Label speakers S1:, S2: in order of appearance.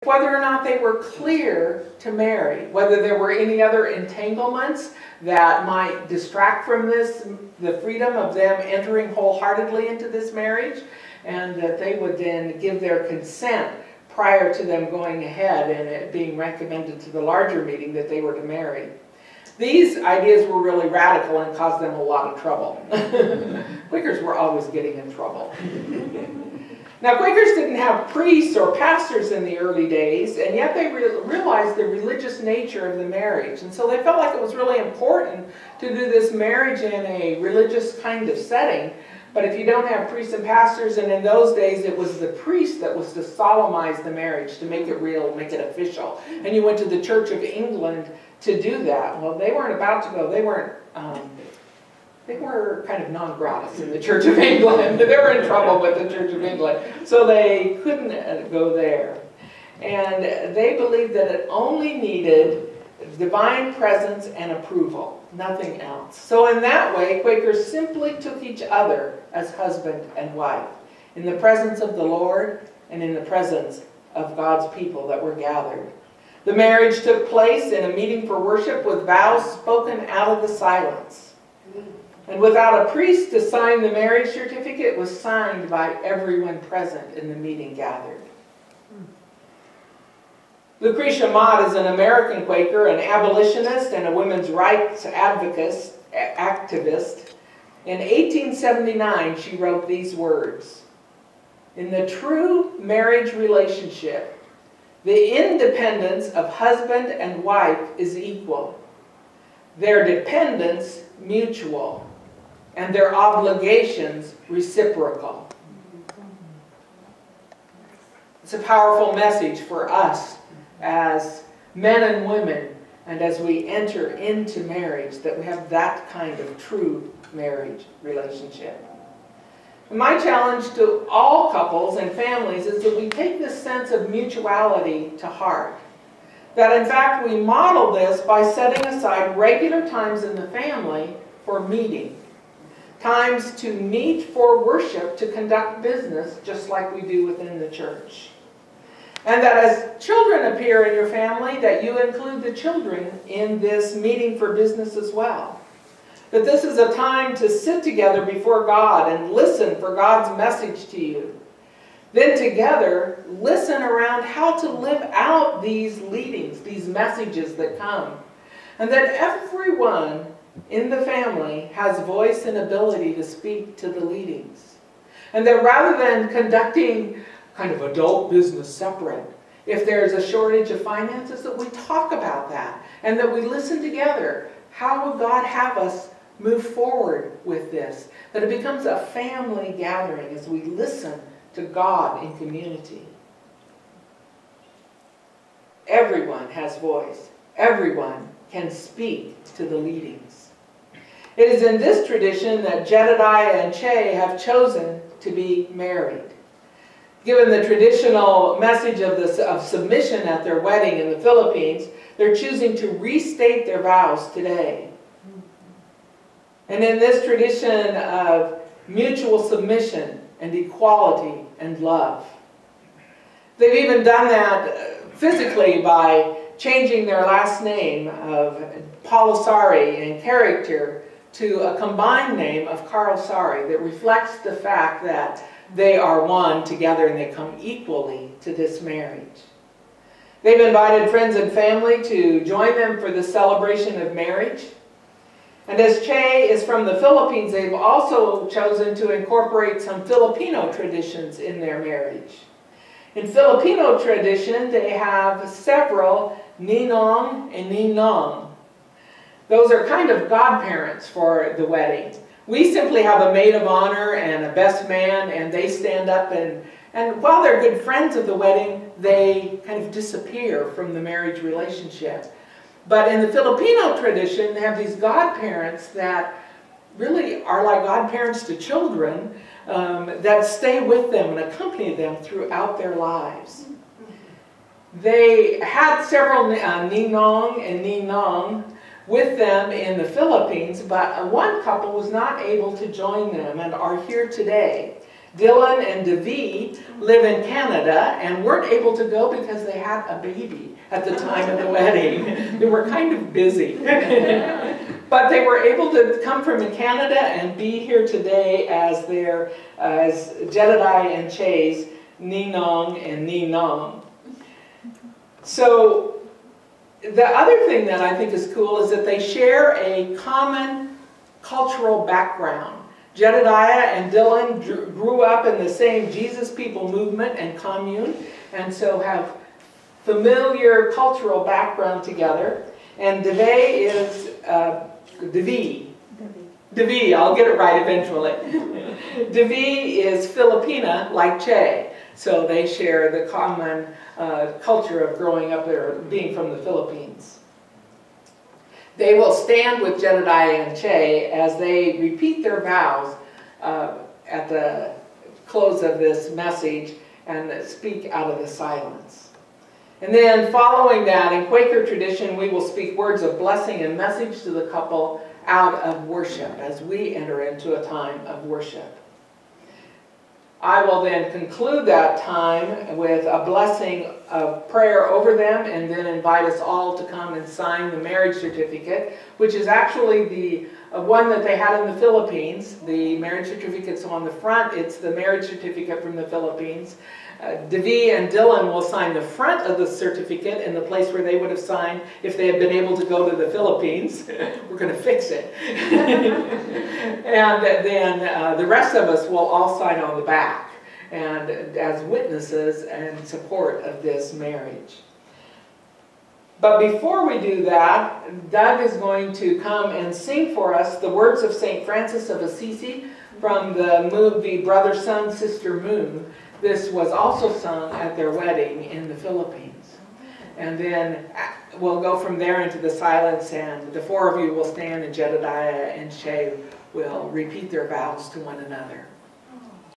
S1: whether or not they were clear to marry, whether there were any other entanglements that might distract from this, the freedom of them entering wholeheartedly into this marriage, and that they would then give their consent prior to them going ahead and it being recommended to the larger meeting that they were to marry. These ideas were really radical and caused them a lot of trouble. Quakers were always getting in trouble. Now, Quakers didn't have priests or pastors in the early days, and yet they realized the religious nature of the marriage. And so they felt like it was really important to do this marriage in a religious kind of setting. But if you don't have priests and pastors, and in those days it was the priest that was to solemnize the marriage, to make it real, make it official. And you went to the Church of England to do that. Well, they weren't about to go. They were kind of non gratis in the Church of England. They were in trouble with the Church of England. So they couldn't go there. And they believed that it only needed divine presence and approval, nothing else. So in that way, Quakers simply took each other as husband and wife, in the presence of the Lord and in the presence of God's people that were gathered. The marriage took place in a meeting for worship with vows spoken out of the silence. And without a priest to sign the marriage certificate, it was signed by everyone present in the meeting gathered. Lucretia Mott is an American Quaker, an abolitionist, and a women's rights activist. In 1879, she wrote these words: "In the true marriage relationship, the independence of husband and wife is equal, their dependence mutual, and their obligations reciprocal." It's a powerful message for us as men and women, and as we enter into marriage, that we have that kind of true marriage relationship. And my challenge to all couples and families is that we take this sense of mutuality to heart. That in fact we model this by setting aside regular times in the family for meeting. Times to meet for worship, to conduct business just like we do within the church. And that as children appear in your family, that you include the children in this meeting for business as well. That this is a time to sit together before God and listen for God's message to you. Then together, listen around how to live out these leadings, these messages that come. And that everyone in the family has voice and ability to speak to the leadings. And that rather than conducting kind of adult business separate, if there's a shortage of finances, that we talk about that and that we listen together. How will God have us move forward with this? That it becomes a family gathering as we listen to God in community. Everyone has voice. Everyone can speak to the leadings. It is in this tradition that Jedediah and Che have chosen to be married. Given the traditional message of submission at their wedding in the Philippines, they're choosing to restate their vows today. And in this tradition of mutual submission and equality and love. They've even done that physically by changing their last name of Palasari in character to a combined name of Karosari that reflects the fact that they are one together and they come equally to this marriage. They've invited friends and family to join them for the celebration of marriage. And as Che is from the Philippines, they've also chosen to incorporate some Filipino traditions in their marriage. In Filipino tradition, they have several ninong and ninong. Those are kind of godparents for the wedding. We simply have a maid of honor and a best man, and they stand up and while they're good friends of the wedding, they kind of disappear from the marriage relationship. But in the Filipino tradition, they have these godparents that really are like godparents to children that stay with them and accompany them throughout their lives. They had several ninong and ninong with them in the Philippines, but one couple was not able to join them and are here today. Dylan and Devi live in Canada and weren't able to go because they had a baby at the time of the wedding. They were kind of busy. But they were able to come from Canada and be here today as Jedediah and Che's Ninong and Ninong. So the other thing that I think is cool is that they share a common cultural background. Jedediah and Dylan grew up in the same Jesus People movement and commune, and so have familiar cultural background together. And Devi, I'll get it right eventually. Devi is Filipina, like Che, so they share the common culture of growing up there, being from the Philippines. They will stand with Jedediah and Che as they repeat their vows at the close of this message and speak out of the silence. And then following that, in Quaker tradition, we will speak words of blessing and message to the couple out of worship as we enter into a time of worship. I will then conclude that time with a blessing of prayer over them and then invite us all to come and sign the marriage certificate, which is actually the one that they had in the Philippines. The marriage certificate's on the front. It's the marriage certificate from the Philippines. Devi and Dylan will sign the front of the certificate in the place where they would have signed if they had been able to go to the Philippines. We're going to fix it. And then the rest of us will all sign on the back and as witnesses and support of this marriage. But before we do that, Doug is going to come and sing for us the words of St. Francis of Assisi from the movie Brother, Sun, Sister, Moon. This was also sung at their wedding in the Philippines. And then we'll go from there into the silence, and the four of you will stand, and Jedediah and Che will repeat their vows to one another.